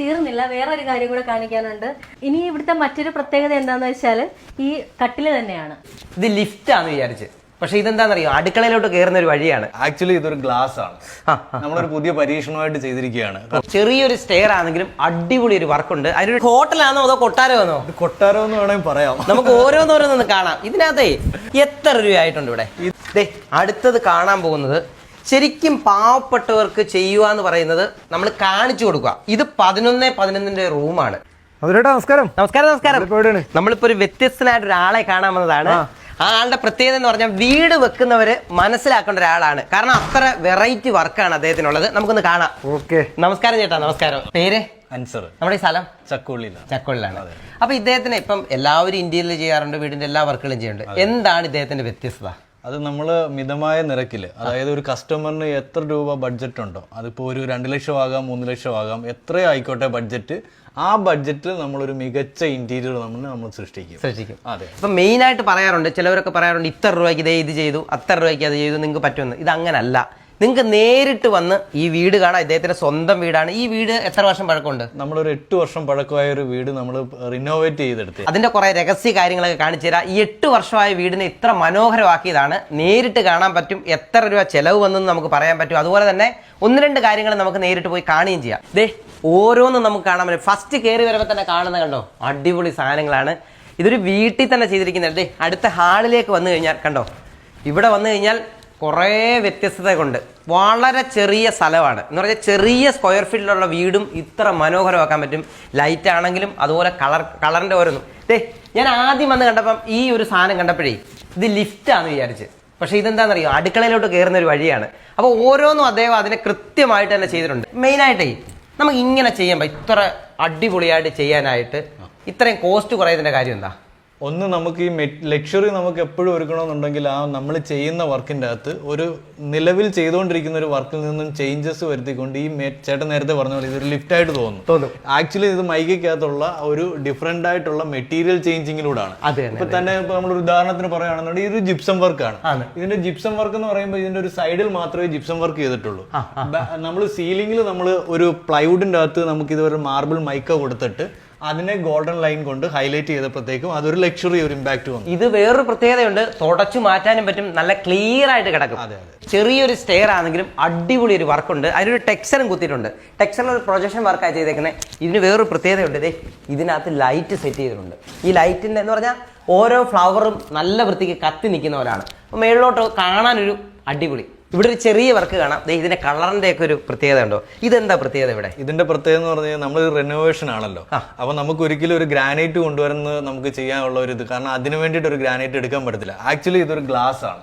തീർന്നില്ല, വേറൊരു കാര്യം കൂടെ കാണിക്കാനുണ്ട്. ഇനി ഇവിടുത്തെ മറ്റൊരു പ്രത്യേകത എന്താന്ന് വെച്ചാൽ ഈ കട്ടില് തന്നെയാണ്. ഇത് ലിഫ്റ്റാന്ന് വിചാരിച്ച്, പക്ഷെ ഇതെന്താണെന്നറിയോ, അടുക്കളയിലോട്ട് കയറുന്ന ഒരു വഴിയാണ്. ആക്ച്വലി ഇതൊരു ഗ്ലാസ് ആണ്. നമ്മളൊരു പുതിയ പരീക്ഷണമായിട്ട് ചെയ്തിരിക്കുകയാണ്. ചെറിയൊരു സ്റ്റെയർ ആണെങ്കിലും അടിപൊളി ഒരു വർക്കുണ്ട്. അതിനൊരു ഹോട്ടലാണോ അതോ കൊട്ടാരമാണോ? കൊട്ടാരം എന്ന് വേണമെങ്കിൽ പറയാം. നമുക്ക് ഓരോന്നോരോന്ന് കാണാം. ഇതിനകത്തേ എത്ര രൂപയായിട്ടുണ്ട് ഇവിടെ? അടുത്തത് കാണാൻ പോകുന്നത് ശരിക്കും പാവപ്പെട്ടവർക്ക് ചെയ്യുക എന്ന് പറയുന്നത് നമ്മൾ കാണിച്ചു കൊടുക്കുക. ഇത് 11-11 റൂമാണ്. നമസ്കാരം. നമസ്കാരം. നമസ്കാരം. നമ്മളിപ്പോ ഒരു വ്യത്യസ്തനായിട്ട് ഒരാളെ കാണാൻ വന്നതാണ്. ആ ആളുടെ പ്രത്യേകത എന്ന് പറഞ്ഞാൽ വീട് വെക്കുന്നവര് മനസ്സിലാക്കേണ്ട ഒരാളാണ്. കാരണം അത്ര വെറൈറ്റി വർക്കാണ് അദ്ദേഹത്തിനുള്ളത്. നമുക്കൊന്ന് കാണാം. ഓക്കെ. നമസ്കാരം ചേട്ടാ. നമസ്കാരം. പേര്? അൻസർ. നമ്മുടെ ഈ സ്ഥലം ചക്കുള്ളിലാണ്. അപ്പൊ ഇദ്ദേഹത്തിന് ഇപ്പം എല്ലാവരും ഇന്ത്യയിൽ ചെയ്യാറുണ്ട്, വീടിന്റെ എല്ലാ വർക്കുകളും ചെയ്യുന്നുണ്ട്. എന്താണ് ഇദ്ദേഹത്തിന്റെ വ്യത്യസ്തത? അത് നമ്മൾ മിതമായ നിരക്കിൽ, അതായത് ഒരു കസ്റ്റമറിന് എത്ര രൂപ ബഡ്ജറ്റ് ഉണ്ടോ, അതിപ്പോൾ ഒരു 2 ലക്ഷം ആകാം, 3 ലക്ഷം ആകാം, എത്രയോ ആയിക്കോട്ടെ ബഡ്ജറ്റ്, ആ ബഡ്ജറ്റിൽ നമ്മളൊരു മികച്ച ഇന്റീരിയർ നമ്മൾ സൃഷ്ടിക്കും. അതെ. ഇപ്പം മെയിൻ ആയിട്ട് പറയാറുണ്ട്, ചിലവരൊക്കെ പറയാറുണ്ട് ഇത്ര രൂപയ്ക്ക് ഇത് ചെയ്തു, അത്ര രൂപയ്ക്ക് അത് ചെയ്തു, നിങ്ങൾക്ക് പറ്റുമെന്ന്. ഇത് അങ്ങനല്ല. നിങ്ങൾക്ക് നേരിട്ട് വന്ന് ഈ വീട് കാണാം. ഇദ്ദേഹത്തിന്റെ സ്വന്തം വീടാണ്. ഈ വീട് എത്ര വർഷം പഴക്കമുണ്ട്? നമ്മളൊരു 8 വർഷം പഴക്കമായ ഒരു വീട് നമ്മൾ റിനോവേറ്റ് ചെയ്തെടുത്ത് അതിന്റെ കുറെ രഹസ്യ കാര്യങ്ങളൊക്കെ കാണിച്ചു തരാം. ഈ 8 വർഷമായ വീടിനെ ഇത്ര മനോഹരമാക്കിയതാണ്. നേരിട്ട് കാണാൻ പറ്റും. എത്ര രൂപ ചെലവ് വന്നെന്ന് നമുക്ക് പറയാൻ പറ്റും. അതുപോലെ തന്നെ 1-2 കാര്യങ്ങൾ നമുക്ക് നേരിട്ട് പോയി കാണുകയും ചെയ്യാം. ഓരോന്നും നമുക്ക് കാണാൻ പറ്റും. ഫസ്റ്റ് കയറി വരുമ്പോൾ തന്നെ കാണുന്നത് കണ്ടോ, അടിപൊളി സാധനങ്ങളാണ്. ഇതൊരു വീട്ടിൽ തന്നെ ചെയ്തിരിക്കുന്നത്. അടുത്ത ഹാളിലേക്ക് വന്നു കഴിഞ്ഞാൽ കണ്ടോ, ഇവിടെ വന്നു കഴിഞ്ഞാൽ കുറേ വ്യത്യസ്തത കൊണ്ട് വളരെ ചെറിയ സ്ഥലമാണ് എന്ന് പറഞ്ഞാൽ ചെറിയ സ്ക്വയർ ഫീറ്റിലുള്ള വീടും ഇത്ര മനോഹരമാക്കാൻ പറ്റും. ലൈറ്റ് ആണെങ്കിലും അതുപോലെ കളറിൻ്റെ ഓരോന്നും. ഞാൻ ആദ്യം വന്ന് കണ്ടപ്പം ഈ ഒരു സാധനം കണ്ടപ്പോഴേ ഇത് ലിഫ്റ്റാന്ന് വിചാരിച്ച്, പക്ഷേ ഇതെന്താണെന്നറിയോ, അടുക്കളയിലോട്ട് കയറുന്ന ഒരു വഴിയാണ്. അപ്പോൾ ഓരോന്നും അദ്ദേഹം അതിനെ കൃത്യമായിട്ട് തന്നെ ചെയ്തിട്ടുണ്ട്. മെയിനായിട്ടേ നമുക്ക് ഇങ്ങനെ ചെയ്യാൻ പറ്റും. ഇത്ര അടിപൊളിയായിട്ട് ചെയ്യാനായിട്ട് ഇത്രയും കോസ്റ്റ് കുറയുന്നതിൻ്റെ കാര്യം എന്താ? ഒന്ന്, നമുക്ക് ഈ ലക്ഷറി നമുക്ക് എപ്പോഴും ഒരുക്കണമെന്നുണ്ടെങ്കിൽ ആ നമ്മൾ ചെയ്യുന്ന വർക്കിൻ്റെ അകത്ത് ഒരു നിലവിൽ ചെയ്തുകൊണ്ടിരിക്കുന്ന ഒരു വർക്കിൽ നിന്നും ചേഞ്ചസ് വരുത്തിക്കൊണ്ട് ഈ ചേട്ടൻ നേരത്തെ പറഞ്ഞ പോലെ ഇതൊരു ലിഫ്റ്റായിട്ട് തോന്നും. ആക്ച്വലി ഇത് മൈക്കകത്തുള്ള ഒരു ഡിഫറെന്റ് ആയിട്ടുള്ള മെറ്റീരിയൽ ചേഞ്ചിങ്ങിലൂടെയാണ്. ഇപ്പൊ തന്നെ ഇപ്പൊ നമ്മളൊരു ഉദാഹരണത്തിന് പറയുകയാണെന്നുണ്ടെങ്കിൽ ഇത് ജിപ്സം വർക്കാണ്. ഇതിന്റെ ജിപ്സം വർക്ക് എന്ന് പറയുമ്പോൾ ഇതിന്റെ ഒരു സൈഡിൽ മാത്രമേ ജിപ്സം വർക്ക് ചെയ്തിട്ടുള്ളൂ. നമ്മൾ സീലിംഗിൽ നമ്മൾ ഒരു പ്ലൈവുഡിന്റെ അകത്ത് നമുക്ക് ഇതുവരെ മാർബിൾ മൈക്ക കൊടുത്തിട്ട് അതിനെ ഗോൾഡൻ ലൈൻ കൊണ്ട് ഹൈലൈറ്റ് ചെയ്തപ്പോഴത്തേക്കും അതൊരു ലക്ഷറി ഒരു ഇമ്പാക്ട് വന്നു. ഇത് വേറൊരു പ്രത്യേകതയുണ്ട്, തുടച്ചു മാറ്റാനും പറ്റും, നല്ല ക്ലിയർ ആയിട്ട് കിടക്കും. ചെറിയൊരു സ്റ്റെയർ ആണെങ്കിലും അടിപൊളി ഒരു വർക്കുണ്ട്. അതിനൊരു ടെക്സ്ചറും കുത്തിയിട്ടുണ്ട്. ടെക്സ്ചറിൽ ഒരു പ്രൊജക്ഷൻ വർക്കായി ചെയ്തേക്കുന്നത്. ഇതിന് വേറൊരു പ്രത്യേകതയുണ്ട്, ഇതിനകത്ത് ലൈറ്റ് സെറ്റ് ചെയ്തിട്ടുണ്ട്. ഈ ലൈറ്റിൻ്റെ എന്ന് പറഞ്ഞാൽ ഓരോ ഫ്ലവറും നല്ല വൃത്തിക്ക് കത്തി നിൽക്കുന്നവരാണ്. അപ്പോൾ മേളിലോട്ട് കാണാനൊരു അടിപൊളി. ഇവിടെ ഒരു ചെറിയ വർക്ക് കാണാം. ഇതിന്റെ കളറിന്റെ ഒക്കെ ഒരു പ്രത്യേകത ഉണ്ടോ? ഇതെന്താ പ്രത്യേകത? ഇവിടെ ഇതിന്റെ പ്രത്യേകത എന്ന് പറഞ്ഞാൽ നമ്മൾ റിനോവേഷൻ ആണല്ലോ. അപ്പൊ നമുക്ക് ഒരിക്കലും ഒരു ഗ്രാനൈറ്റ് കൊണ്ടുവരുന്നത് നമുക്ക് ചെയ്യാനുള്ള ഒരു ഇത്, കാരണം അതിന് വേണ്ടിയിട്ട് ഒരു ഗ്രാനൈറ്റ് എടുക്കാൻ പറ്റത്തില്ല. ആക്ച്വലി ഇതൊരു ഗ്ലാസ് ആണ്.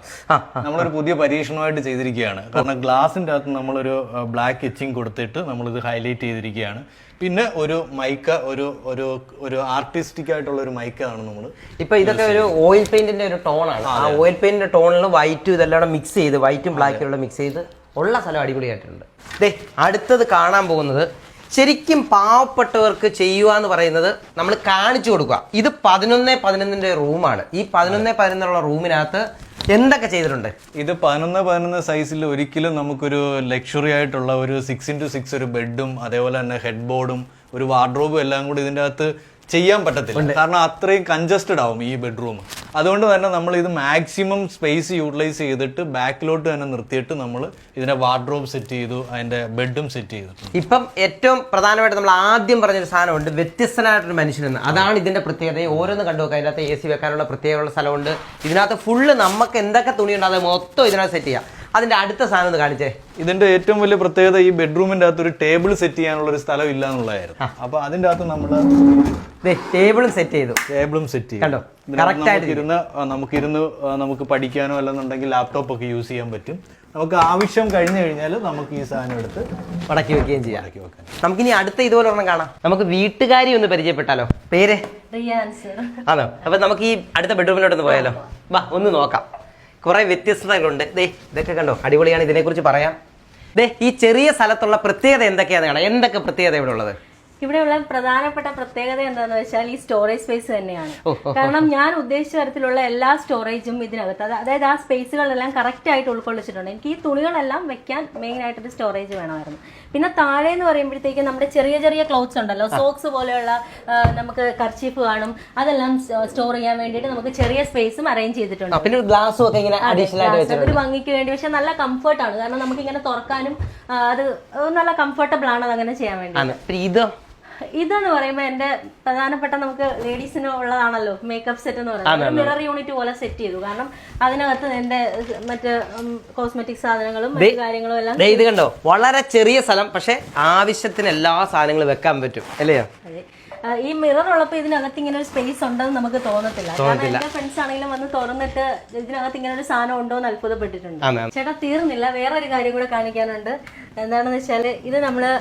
നമ്മളൊരു പുതിയ പരീക്ഷണമായിട്ട് ചെയ്തിരിക്കുകയാണ്. കാരണം ഗ്ലാസിന്റെ അകത്ത് നമ്മളൊരു ബ്ലാക്ക് എച്ചിങ് കൊടുത്തിട്ട് നമ്മളിത് ഹൈലൈറ്റ് ചെയ്തിരിക്കുകയാണ്. പിന്നെ ഒരു മൈക്ക, ഒരു ആർട്ടിസ്റ്റിക് ആയിട്ടുള്ള ഒരു മൈക്ക ആണ് നമ്മൾ. ഇപ്പൊ ഇതൊക്കെ ഒരു ഓയിൽ പെയിന്റിന്റെ ഒരു ടോണാണ്. ആ ഓയിൽ പെയിന്റിന്റെ ടോണിൽ വൈറ്റും ഇതെല്ലാം മിക്സ് ചെയ്ത്, വൈറ്റും ബ്ലാക്കും മിക്സ് ചെയ്ത് ഉള്ള സ്ഥലം അടിപൊളിയായിട്ടുണ്ട്. അടുത്തത് കാണാൻ പോകുന്നത് ശരിക്കും പാവപ്പെട്ടവർക്ക് ചെയ്യുക എന്ന് പറയുന്നത് നമ്മൾ കാണിച്ചു കൊടുക്കുക. ഇത് 11-11 റൂമാണ്. ഈ 11-11 റൂമിനകത്ത് എന്തൊക്കെ ചെയ്തിട്ടുണ്ട്? ഇത് 11-11 സൈസിൽ ഒരിക്കലും നമുക്കൊരു ലക്ഷറി ആയിട്ടുള്ള ഒരു 6x6 ഒരു ബെഡും അതേപോലെ തന്നെ ഹെഡ് ബോർഡും ഒരു വാർഡ്രോബും എല്ലാം കൂടി ഇതിൻ്റെ അകത്ത് ചെയ്യാൻ പറ്റത്തില്ല. കാരണം അത്രയും കൺജസ്റ്റഡ് ആവും ഈ ബെഡ്റൂം. അതുകൊണ്ട് തന്നെ നമ്മൾ ഇത് മാക്സിമം സ്പേസ് യൂട്ടിലൈസ് ചെയ്തിട്ട് ബാക്കിലോട്ട് തന്നെ നിർത്തിയിട്ട് നമ്മൾ ഇതിന്റെ വാർഡ്രോബ് സെറ്റ് ചെയ്തു, അതിന്റെ ബെഡും സെറ്റ് ചെയ്തു. ഇപ്പം ഏറ്റവും പ്രധാനമായിട്ട് നമ്മൾ ആദ്യം പറഞ്ഞൊരു സാധനമുണ്ട്, വ്യത്യസ്തനായിട്ടൊരു മനുഷ്യനെന്ന്. അതാണ് ഇതിന്റെ പ്രത്യേകത. ഓരോന്ന് കണ്ടു നോക്കാം. അതിനകത്ത് AC വെക്കാനുള്ള പ്രത്യേകമുള്ള സ്ഥലമുണ്ട്. ഇതിനകത്ത് ഫുള്ള് നമുക്ക് എന്തൊക്കെ തുണിയുണ്ടോ അത് മൊത്തം ഇതിനകത്ത് സെറ്റ് ചെയ്യാം. അതിന്റെ അടുത്ത സാധനം ഒന്ന് കാണിച്ചേ. ഇതിന്റെ ഏറ്റവും വലിയ പ്രത്യേകത ഈ ബെഡ്റൂമിന്റെ അകത്ത് ഒരു ടേബിൾ സെറ്റ് ചെയ്യാനുള്ള ഒരു സ്ഥലം ഇല്ല എന്നുള്ളതായിരുന്നു. അപ്പൊ അതിന്റെ അകത്ത് നമ്മൾ ടേബിളും സെറ്റ് ചെയ്തു. കണ്ടോ, നമുക്ക് പഠിക്കാനോ അല്ലെന്നുണ്ടെങ്കിൽ ലാപ്ടോപ്പ് ഒക്കെ യൂസ് ചെയ്യാൻ പറ്റും. നമുക്ക് ആവശ്യം കഴിഞ്ഞു കഴിഞ്ഞാൽ നമുക്ക് ഈ സാധനം എടുത്ത് മടക്കി വെക്കുകയും ചെയ്യാം. നമുക്കിനി അടുത്ത ഇതുപോലെ ഒരെണ്ണം കാണാം. നമുക്ക് വീട്ടുകാരി ഒന്ന് പരിചയപ്പെട്ടാലോ? പേര്? ആണോ? അപ്പൊ നമുക്ക് ഈ അടുത്ത ബെഡ്റൂമിലോട്ടൊന്ന് പോയാലോ? വാ, ഒന്ന് നോക്കാം. കുറെ വ്യത്യസ്തതകളുണ്ട്. ഇതൊക്കെ കണ്ടോ, അടിപൊളിയാണ്. ഇതിനെക്കുറിച്ച് പറയാം. ഈ ചെറിയ സ്ഥലത്തുള്ള പ്രത്യേകത എന്തൊക്കെയാണ് കാണാം? എന്തൊക്കെ പ്രത്യേകത ഇവിടെ ഉള്ളത്? ഇവിടെയുള്ള പ്രധാനപ്പെട്ട പ്രത്യേകത എന്താണെന്ന് വെച്ചാൽ ഈ സ്റ്റോറേജ് സ്പേസ് തന്നെയാണ്. കാരണം ഞാൻ ഉദ്ദേശിച്ച തരത്തിലുള്ള എല്ലാ സ്റ്റോറേജും ഇതിനകത്ത്, അതായത് ആ സ്പേസുകളെല്ലാം കറക്റ്റ് ആയിട്ട് ഉൾക്കൊള്ളിച്ചിട്ടുണ്ട്. എനിക്ക് ഈ തുണികളെല്ലാം വെക്കാൻ മെയിൻ ആയിട്ടൊരു സ്റ്റോറേജ് വേണമായിരുന്നു. പിന്നെ താഴെ എന്ന് പറയുമ്പോഴത്തേക്ക് നമ്മുടെ ചെറിയ ചെറിയ ക്ലോത്ത്സ് ഉണ്ടല്ലോ, സോക്സ് പോലെയുള്ള നമുക്ക് കർച്ചീഫ് കാണും, അതെല്ലാം സ്റ്റോർ ചെയ്യാൻ വേണ്ടിയിട്ട് നമുക്ക് ചെറിയ സ്പേസും അറേഞ്ച് ചെയ്തിട്ടുണ്ട്. പിന്നെ ഗ്ലാസും ഒക്കെ ഇങ്ങനെ അഡീഷണൽ ആയിട്ട് വെച്ചിട്ടുണ്ട്. ഒരു ഭംഗിക്ക് വേണ്ടി, പക്ഷെ നല്ല കംഫർട്ടാണ്. കാരണം നമുക്ക് ഇങ്ങനെ തുറക്കാനും അത് നല്ല കംഫർട്ടബിൾ ആണ് അത് അങ്ങനെ ചെയ്യാൻ വേണ്ടി. ഇതെന്ന് പറയുമ്പോൾ എന്റെ പ്രധാനപ്പെട്ട നമുക്ക് ലേഡീസിന് ഉള്ളതാണല്ലോ മേക്കപ്പ് സെറ്റ് എന്ന് പറയുന്നത്. മിറർ യൂണിറ്റ് പോലെ സെറ്റ് ചെയ്തു. കാരണം അതിനകത്ത് എന്റെ മറ്റ് കോസ്മെറ്റിക് സാധനങ്ങളും മറ്റു കാര്യങ്ങളും എല്ലാം. ഇത് കണ്ടോ, വളരെ ചെറിയ സ്ഥലം, പക്ഷെ ആവശ്യത്തിന് എല്ലാ സാധനങ്ങളും വെക്കാൻ പറ്റും അല്ലയോ? ഈ മിറർ ഉള്ളപ്പോൾ ഇതിനകത്ത് ഇങ്ങനെ ഒരു സ്പേസ് ഉണ്ടെന്ന് നമുക്ക് തോന്നത്തില്ല. കാരണം എന്റെ ഫ്രണ്ട്സ് ആണെങ്കിലും വന്ന് തുറന്നിട്ട് ഇതിനകത്ത് ഇങ്ങനെ ഒരു സാധനം ഉണ്ടോ എന്ന് അത്ഭുതപ്പെട്ടിട്ടുണ്ട്. ചേട്ടാ തീർന്നില്ല, വേറൊരു കാര്യം കൂടെ കാണിക്കാനുണ്ട്. എന്താണെന്ന് വെച്ചാൽ ഇത് നമ്മള്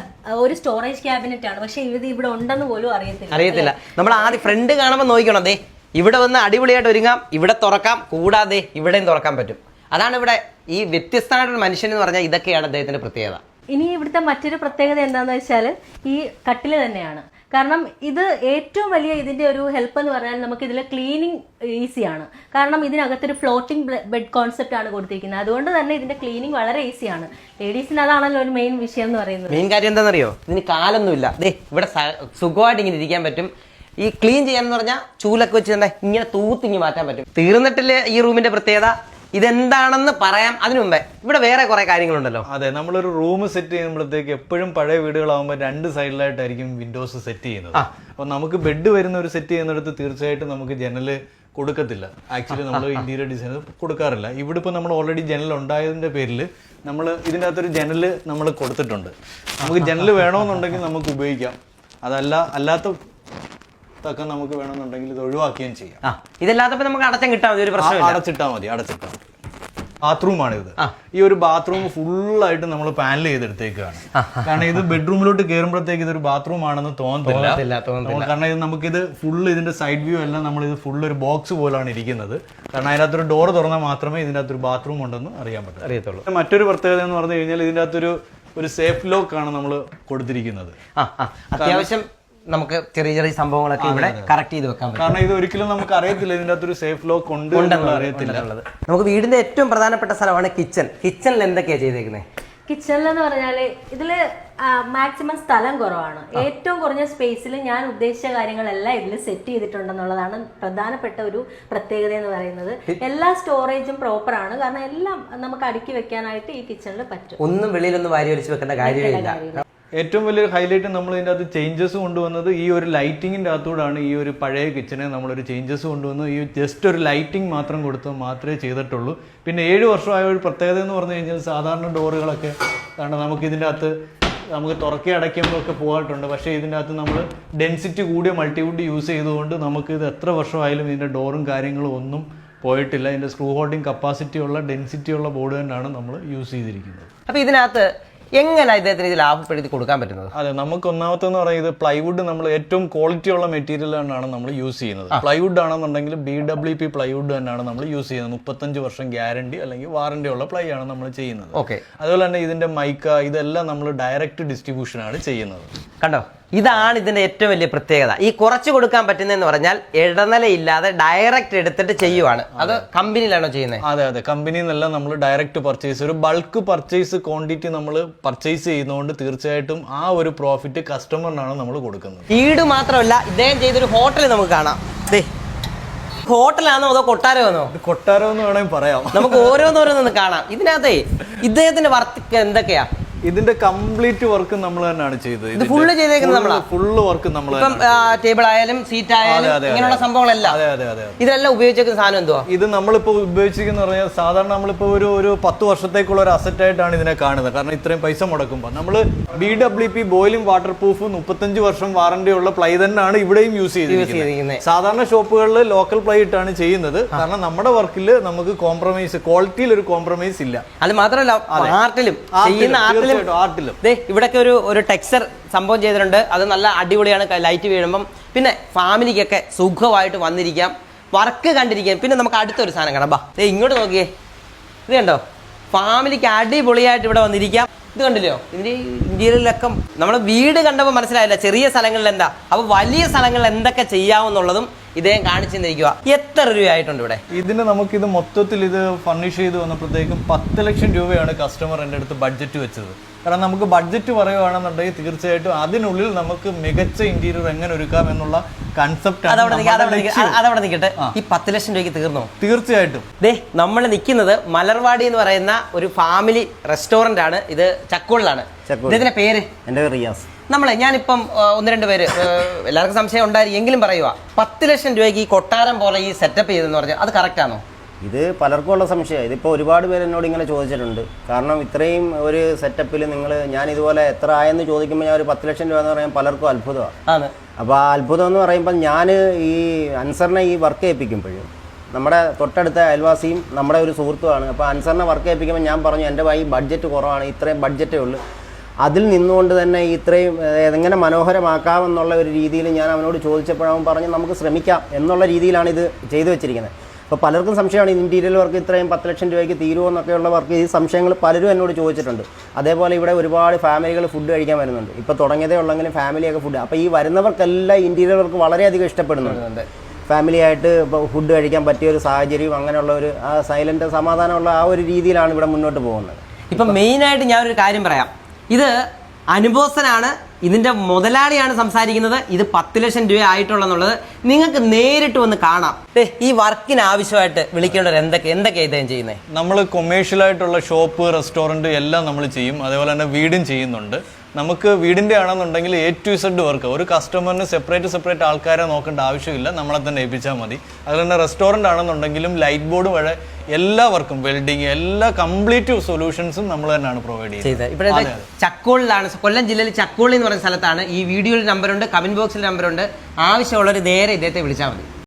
ഒരു സ്റ്റോറേജ് ക്യാബിനറ്റ് ആണ്, പക്ഷെ ഇത് ഇവിടെ ഉണ്ടെന്ന് പോലും അറിയത്തില്ല. നമ്മൾ ആദ്യം ഫ്രണ്ട് കാണുമ്പോൾ നോക്കണം, ദേ ഇവിടെ വന്ന് അടിപൊളിയായിട്ട് ഒരുങ്ങാം, ഇവിടെ തുറക്കാം, കൂടാതെ ഇവിടെയും തുറക്കാൻ പറ്റും. അതാണ് ഇവിടെ ഈ വ്യത്യസ്തമായിട്ടൊരു മനുഷ്യൻ എന്ന് പറഞ്ഞാൽ ഇതൊക്കെയാണ് അദ്ദേഹത്തിന്റെ പ്രത്യേകത. ഇനി ഇവിടുത്തെ മറ്റൊരു പ്രത്യേകത എന്താണെന്ന് വെച്ചാൽ ഈ കട്ടില് തന്നെയാണ്. കാരണം ഇത് ഏറ്റവും വലിയ ഇതിന്റെ ഒരു ഹെൽപ്പ് എന്ന് പറഞ്ഞാൽ നമുക്ക് ഇതിൽ ക്ലീനിങ് ഈസിയാണ്. കാരണം ഇതിനകത്തൊരു ഫ്ലോട്ടിംഗ് ബെഡ് കോൺസെപ്റ്റ് ആണ് കൊടുത്തിരിക്കുന്നത്. അതുകൊണ്ട് തന്നെ ഇതിന്റെ ക്ലീനിങ് വളരെ ഈസിയാണ്. ലേഡീസിന് അതാണല്ലോ ഒരു മെയിൻ വിഷയം എന്ന് പറയുന്നത്. മെയിൻ കാര്യം എന്താണെന്നറിയോ, ഇതിന് കാലൊന്നുമില്ല. ഇവിടെ സുഖമായിട്ട് ഇങ്ങനെ ഇരിക്കാൻ പറ്റും. ഈ ക്ലീൻ ചെയ്യാന്ന് പറഞ്ഞാൽ ചൂലൊക്കെ വെച്ച് തന്നെ ഇങ്ങനെ തൂത്തിങ്ങി മാറ്റാൻ പറ്റും. തീർന്നിട്ടില്ല ഈ റൂമിന്റെ പ്രത്യേകത. ഇതെന്താണെന്ന് പറയാം അതിനു മുമ്പേ ഇവിടെ വേറെ കുറെ കാര്യങ്ങളുണ്ടല്ലോ. അതെ, നമ്മളൊരു റൂം സെറ്റ് ചെയ്യുമ്പോഴത്തേക്ക് എപ്പോഴും പഴയ വീടുകളാകുമ്പോൾ രണ്ട് സൈഡിലായിട്ടായിരിക്കും വിൻഡോസ് സെറ്റ് ചെയ്യുന്നത്. അപ്പോൾ നമുക്ക് ബെഡ് വരുന്ന ഒരു സെറ്റ് ചെയ്യുന്നിടത്ത് തീർച്ചയായിട്ടും നമുക്ക് ജനല് കൊടുക്കത്തില്ല. ആക്ച്വലി നമ്മൾ ഇന്റീരിയർ ഡിസൈനർ കൊടുക്കാറില്ല. ഇവിടെ ഇപ്പോൾ നമ്മൾ ഓൾറെഡി ജനൽ ഉണ്ടായതിന്റെ പേരിൽ നമ്മൾ ഇതിൻ്റെ അകത്തൊരു ജനല് നമ്മൾ കൊടുത്തിട്ടുണ്ട്. നമുക്ക് ജനല് വേണമെന്നുണ്ടെങ്കിൽ നമുക്ക് ഉപയോഗിക്കാം. അല്ലാത്ത നമുക്ക് വേണമെന്നുണ്ടെങ്കിൽ ഇത് ഒഴിവാക്കുകയും ചെയ്യാം. ഇതല്ലാത്തപ്പോൾ നമുക്ക് അടച്ചിട്ടാൽ മതി. അടച്ചിട്ടാൽ മതി. ബാത്റൂമാണ് ഇത്. ഈ ഒരു ബാത്റൂം ഫുള്ളായിട്ട് നമ്മൾ പാനൽ ചെയ്തെടുത്തേക്കാണ്. കാരണം ഇത് ബെഡ്റൂമിലോട്ട് കയറുമ്പോഴത്തേക്ക് ഇതൊരു ബാത്റൂം ആണെന്ന് തോന്നത്തില്ല. കാരണം ഇത് നമുക്കിത് ഫുള്ള് ഇതിന്റെ സൈഡ് വ്യൂ എല്ലാം നമ്മൾ ഇത് ഫുള്ള് ഒരു ബോക്സ് പോലാണ് ഇരിക്കുന്നത്. കാരണം അതിനകത്തൊരു ഡോർ തുറന്നാൽ മാത്രമേ ഇതിൻ്റെ അകത്തൊരു ബാത്റൂം ഉണ്ടെന്ന് അറിയത്തുള്ളൂ. മറ്റൊരു പ്രത്യേകത എന്ന് പറഞ്ഞു കഴിഞ്ഞാൽ ഇതിൻ്റെ അകത്തൊരു സേഫ് ലോക്ക് ആണ് നമ്മൾ കൊടുത്തിരിക്കുന്നത്. അത്യാവശ്യം നമുക്ക് ചെറിയ ചെറിയ സംഭവങ്ങളൊക്കെ ഇവിടെ കറക്റ്റ് ചെയ്ത് വെക്കാൻ പറ്റും. കാരണം ഇത് ഒരിക്കലും നമുക്ക് അറിയത്തില്ല ഇതിൻ്റെ അകത്തൊരു സേഫ് ലോക്ക് ഉണ്ട് അറിയത്തില്ല. നമുക്ക് വീടിന്റെ ഏറ്റവും പ്രധാനപ്പെട്ട സ്ഥലമാണ് കിച്ചൺ. കിച്ചണിൽ എന്തൊക്കെയാ ചെയ്തേക്കുന്നത്? കിച്ചണിൽ എന്ന് പറഞ്ഞാല് ഇതില് മാക്സിമം സ്ഥലം കുറവാണ്. ഏറ്റവും കുറഞ്ഞ സ്പേസിൽ ഞാൻ ഉദ്ദേശിച്ച കാര്യങ്ങളെല്ലാം ഇതിൽ സെറ്റ് ചെയ്തിട്ടുണ്ടെന്നുള്ളതാണ് പ്രധാനപ്പെട്ട ഒരു പ്രത്യേകത എന്ന് പറയുന്നത്. എല്ലാ സ്റ്റോറേജും പ്രോപ്പർ ആണ്. കാരണം എല്ലാം നമുക്ക് അടുക്കി വെക്കാനായിട്ട് ഈ കിച്ചണിൽ പറ്റും. ഒന്നും വെളിയിലൊന്നും വാരി വലിച്ചു വെക്കേണ്ട കാര്യമില്ല. ഏറ്റവും വലിയൊരു ഹൈലൈറ്റ് നമ്മൾ ഇതിൻ്റെ അകത്ത് ചേഞ്ചസ് കൊണ്ടുവന്നത് ഈ ഒരു ലൈറ്റിങ്ങിൻ്റെ അകത്തൂടാണ്. ഈ ഒരു പഴയ കിച്ചനെ നമ്മളൊരു ചേഞ്ചസ് കൊണ്ടുവന്നു. ഈ ജസ്റ്റ് ഒരു ലൈറ്റിംഗ് മാത്രം കൊടുത്ത് മാത്രമേ ചെയ്തിട്ടുള്ളൂ. പിന്നെ 7 വർഷമായ ഒരു പ്രത്യേകത എന്ന് പറഞ്ഞു കഴിഞ്ഞാൽ സാധാരണ ഡോറുകളൊക്കെ കാരണം നമുക്ക് ഇതിൻ്റെ അകത്ത് നമുക്ക് തുറക്കി അടയ്ക്കുമ്പോൾ ഒക്കെ പോകാറുണ്ട്. പക്ഷേ ഇതിൻ്റെ അകത്ത് നമ്മൾ ഡെൻസിറ്റി കൂടിയ മൾട്ടിവുഡ് യൂസ് ചെയ്തുകൊണ്ട് നമുക്ക് ഇത് എത്ര വർഷമായാലും ഇതിൻ്റെ ഡോറും കാര്യങ്ങളും ഒന്നും പോയിട്ടില്ല. ഇതിൻ്റെ സ്ക്രൂ ഹോൾഡിംഗ് കപ്പാസിറ്റി ഉള്ള ഡെൻസിറ്റി ഉള്ള ബോർഡ് തന്നെയാണ് നമ്മൾ യൂസ് ചെയ്തിരിക്കുന്നത്. അപ്പോൾ ഇതിനകത്ത് എങ്ങനെ ഇദ്ദേഹത്തിന് ഇത് ലാഭപ്പെടുത്തി കൊടുക്കാൻ പറ്റുന്നത്? അതെ, നമുക്ക് ഒന്നാമത്തെന്ന് പറയുന്നത് പ്ലൈവുഡ് നമ്മൾ ഏറ്റവും ക്വാളിറ്റി ഉള്ള മെറ്റീരിയൽ തന്നെയാണ് നമ്മൾ യൂസ് ചെയ്യുന്നത്. പ്ലൈവുഡ് ആണെന്നുണ്ടെങ്കിൽ BWP പ്ലൈവുഡ് തന്നെയാണ് നമ്മൾ യൂസ് ചെയ്യുന്നത്. 35 വർഷം ഗ്യാരണ്ടി അല്ലെങ്കിൽ വാറണ്ടി ഉള്ള പ്ലൈ ആണ് നമ്മൾ ചെയ്യുന്നത്. അതുപോലെ തന്നെ ഇതിന്റെ മൈക്ക ഇതെല്ലാം നമ്മൾ ഡയറക്റ്റ് ഡിസ്ട്രിബ്യൂഷൻ ആണ് ചെയ്യുന്നത്. കണ്ടോ, ഇതാണ് ഇതിന്റെ ഏറ്റവും വലിയ പ്രത്യേകത. ഈ കുറച്ച് കൊടുക്കാൻ പറ്റുന്നതെന്ന് പറഞ്ഞാൽ ഇടനിലയില്ലാതെ ഡയറക്റ്റ് എടുത്തിട്ട് ചെയ്യുവാണ്. അത് കമ്പനിയിലാണോ ചെയ്യുന്നത്? അതെ അതെ, കമ്പനിയിൽ നിന്നെല്ലാം നമ്മൾ ഡയറക്റ്റ് പർച്ചേസ്, ഒരു ബൾക്ക് പർച്ചേസ് ക്വാണ്ടിറ്റി നമ്മൾ പർച്ചേസ് ചെയ്യുന്നതുകൊണ്ട് തീർച്ചയായിട്ടും ആ ഒരു പ്രോഫിറ്റ് കസ്റ്റമറിനാണ് നമ്മൾ കൊടുക്കുന്നത്. വീട് മാത്രമല്ല, ഇദ്ദേഹം ചെയ്തൊരു ഹോട്ടൽ നമുക്ക് കാണാം. ഹോട്ടലാണോ അതോ കൊട്ടാരമാണോ? കൊട്ടാരം എന്ന് വേണമെങ്കിൽ പറയാം. നമുക്ക് ഓരോന്നോരോന്ന് കാണാം. ഇതിനകത്തെ ഇദ്ദേഹത്തിന്റെ വർക്ക് എന്തൊക്കെയാ? ഇതിന്റെ കംപ്ലീറ്റ് വർക്ക് നമ്മൾ തന്നെയാണ് ചെയ്തത്. ഫുള്ള് ചെയ്തേക്കുന്നത് നമ്മളാ. ഫുള്ള് വർക്ക് നമ്മൾ ടേബിൾ ആയാലും സീറ്റ് ആയാലും ഇങ്ങനെയുള്ള സംഭവങ്ങളെല്ലാം ഇതെല്ലാം ഉപയോഗിച്ചിരിക്കുന്ന സാധനം എന്തുവാ? ഇത് നമ്മളിപ്പോ ഉപയോഗിച്ചിരിക്കുന്ന പറഞ്ഞാൽ സാധാരണ നമ്മളിപ്പോ ഒരു 10 വർഷത്തേക്കുള്ള ഒരു അസറ്റ് ആയിട്ടാണ് ഇതിനെ കാണുന്നത്. കാരണം ഇത്രയും പൈസ മുടക്കുമ്പോൾ നമ്മൾ BWP ബോയിലിംഗ് വാട്ടർ പ്രൂഫ് 35 വർഷം വാറണ്ടി ഉള്ള പ്ലൈ തന്നെയാണ് ഇവിടെയും യൂസ് ചെയ്തിരിക്കുന്നത്. സാധാരണ ഷോപ്പുകളിൽ ലോക്കൽ പ്ലൈ ഇട്ടാണ് ചെയ്യുന്നത്. കാരണം നമ്മുടെ വർക്കിൽ നമുക്ക് കോംപ്രമൈസ്, ക്വാളിറ്റിയിൽ ഒരു കോംപ്രമൈസ് ഇല്ല. അത് മാത്രമല്ല ആർട്ടിലും ഇവിടൊക്കെ ഒരു ടെക്സ്ചർ സംഭവം ചെയ്തിട്ടുണ്ട്. അത് നല്ല അടിപൊളിയാണ് ലൈറ്റ് വീഴുമ്പം. പിന്നെ ഫാമിലിക്കൊക്കെ സുഖമായിട്ട് വന്നിരിക്കാം, വർക്ക് കണ്ടിരിക്കാം. പിന്നെ നമുക്ക് അടുത്തൊരു സാധനം കാണാം. ഇങ്ങോട്ട് നോക്കിയേ, ഇത് കണ്ടോ, ഫാമിലിക്ക് അടിപൊളിയായിട്ട് ഇവിടെ വന്നിരിക്കാം. ഇത് കണ്ടില്ലയോ, ഇതിന്റെ ഇന്ത്യയിലൊക്കെ നമ്മൾ വീട് കണ്ടപ്പോൾ മനസ്സിലായില്ല ചെറിയ സ്ഥലങ്ങളിൽ എന്താ, അപ്പൊ വലിയ സ്ഥലങ്ങളിൽ എന്തൊക്കെ ചെയ്യാമെന്നുള്ളതും ഇദ്ദേഹം കാണിച്ചു തന്നിരിക്കുക. എത്ര രൂപയായിട്ടുണ്ട് ഇവിടെ? ഇതിന് നമുക്കിത് മൊത്തത്തിൽ ഇത് ഫർണിഷ് ചെയ്ത് വന്നപ്പോഴത്തേക്കും 10 ലക്ഷം രൂപയാണ് കസ്റ്റമർ എൻ്റെ അടുത്ത് ബഡ്ജറ്റ് വെച്ചത്. കാരണം നമുക്ക് ബഡ്ജറ്റ് പറയുകയാണെന്നുണ്ടെങ്കിൽ തീർച്ചയായിട്ടും അതിനുള്ളിൽ നമുക്ക് മികച്ച ഇന്റീരിയർ എങ്ങനെ ഒരുക്കാം എന്നുള്ള കൺസെപ്റ്റ് അതവിടെ നിൽക്കട്ടെ. ഈ 10 ലക്ഷം രൂപയ്ക്ക് തീർന്നോ? തീർച്ചയായിട്ടും. നമ്മൾ നിൽക്കുന്നത് മലർവാടി എന്ന് പറയുന്ന ഒരു ഫാമിലി റെസ്റ്റോറന്റ് ആണ്. ഇത് ചക്കോളിലാണ്. ഇതിന്റെ പേര്? എൻ്റെ റിയാസ്. ഞാനിപ്പം 1-2 പേര് എല്ലാവർക്കും സംശയം ഉണ്ടായിരിക്കും, എങ്കിലും പറയുക, 10 ലക്ഷം രൂപയ്ക്ക് ഈ കൊട്ടാരം പോലെ ഈ സെറ്റപ്പ് ചെയ്തെന്ന് പറഞ്ഞാൽ അത് കറക്റ്റ് ആണോ? ഇത് പലർക്കും ഉള്ള സംശയം. ഇതിപ്പോൾ ഒരുപാട് പേര് എന്നോട് ഇങ്ങനെ ചോദിച്ചിട്ടുണ്ട്. കാരണം ഇത്രയും ഒരു സെറ്റപ്പിൽ ഞാൻ ഇതുപോലെ എത്ര ആയെന്ന് ചോദിക്കുമ്പോൾ ഞാൻ ഒരു 10 ലക്ഷം രൂപ എന്ന് പറയാൻ പലർക്കും അത്ഭുതമാണ്. അപ്പോൾ ആ അത്ഭുതം എന്ന് പറയുമ്പോൾ ഞാൻ ഈ അൻസറിനെ ഈ വർക്ക് ഏൽപ്പിക്കുമ്പോഴും നമ്മുടെ തൊട്ടടുത്ത അയൽവാസിയും നമ്മുടെ ഒരു സുഹൃത്തുമാണ്. അപ്പോൾ അൻസറിനെ വർക്ക് ഏൽപ്പിക്കുമ്പോൾ ഞാൻ പറഞ്ഞു എൻ്റെ ഈ ബഡ്ജറ്റ് കുറവാണ്, ഇത്രയും ബഡ്ജറ്റേ ഉള്ളൂ. അതിൽ നിന്നുകൊണ്ട് തന്നെ ഇത്രയും എങ്ങനെ മനോഹരമാക്കാമെന്നുള്ള ഒരു രീതിയിൽ ഞാൻ അവനോട് ചോദിച്ചപ്പോഴവൻ പറഞ്ഞ് നമുക്ക് ശ്രമിക്കാം എന്നുള്ള രീതിയിലാണ് ഇത് ചെയ്തു വെച്ചിരിക്കുന്നത്. അപ്പോൾ പലർക്കും സംശയമാണ് ഇൻറ്റീരിയൽ വർക്ക് ഇത്രയും 10 ലക്ഷം രൂപയ്ക്ക് തീരുമോ എന്നൊക്കെയുള്ള വർക്ക്. ഈ സംശയങ്ങൾ പലരും എന്നോട് ചോദിച്ചിട്ടുണ്ട്. അതേപോലെ ഇവിടെ ഒരുപാട് ഫാമിലികൾ ഫുഡ് കഴിക്കാൻ വരുന്നുണ്ട്. ഇപ്പോൾ തുടങ്ങിയതേ ഉള്ളെങ്കിലും ഫാമിലിയൊക്കെ ഫുഡ്. അപ്പോൾ ഈ വരുന്നവർക്കെല്ലാം ഇൻറ്റീരിയർ വർക്ക് വളരെയധികം ഇഷ്ടപ്പെടുന്നുണ്ട്. ഫാമിലിയായിട്ട് ഇപ്പോൾ ഫുഡ് കഴിക്കാൻ പറ്റിയ ഒരു സാഹചര്യവും അങ്ങനെയുള്ള ഒരു സൈലൻറ്റ് സമാധാനമുള്ള ആ ഒരു രീതിയിലാണ് ഇവിടെ മുന്നോട്ട് പോകുന്നത്. ഇപ്പം മെയിനായിട്ട് ഞാനൊരു കാര്യം പറയാം. ഇത് അനുഭവസ്ഥനാണ്, ഇതിൻ്റെ മുതലാളിയാണ് സംസാരിക്കുന്നത്. ഇത് 10 ലക്ഷം രൂപ ആയിട്ടുള്ളതെന്നുള്ളത് നിങ്ങൾക്ക് നേരിട്ട് വന്ന് കാണാം. ഈ വർക്കിന് ആവശ്യമായിട്ട് വിളിക്കേണ്ടവർ എന്തൊക്കെയാണ് ഇദ്ദേഹം ചെയ്യുന്നത്? നമ്മൾ കൊമേഴ്ഷ്യലായിട്ടുള്ള ഷോപ്പ്, റെസ്റ്റോറൻറ്റ് എല്ലാം നമ്മൾ ചെയ്യും. അതേപോലെ തന്നെ വീടും ചെയ്യുന്നുണ്ട്. നമുക്ക് വീടിൻ്റെ ആണെന്നുണ്ടെങ്കിൽ A to Z വർക്ക്. ഒരു കസ്റ്റമറിന് സെപ്പറേറ്റ് ആൾക്കാരെ നോക്കേണ്ട ആവശ്യമില്ല, നമ്മളെ തന്നെ ഏൽപ്പിച്ചാൽ മതി. അതുപോലെ തന്നെ റെസ്റ്റോറൻറ്റ് ആണെന്നുണ്ടെങ്കിലും ലൈറ്റ് ബോർഡ് വരെ എല്ലാ വർക്കും, വെൽഡിങ്, എല്ലാ കംപ്ലീറ്റ് സൊല്യൂഷൻസും നമ്മൾ തന്നെയാണ് പ്രൊവൈഡ് ചെയ്യുന്നത്. ഇവിടെ ചക്കോളിലാണ്, കൊല്ലം ജില്ലയിൽ ചക്കോളി എന്ന് പറയുന്ന സ്ഥലത്താണ്. ഈ വീഡിയോയിൽ നമ്പറുണ്ട്, കമന്റ് ബോക്സിൽ നമ്പറുണ്ട്. ആവശ്യമുള്ളവർ നേരെ ഇദ്ദേഹത്തെ വിളിച്ചാൽ മതി.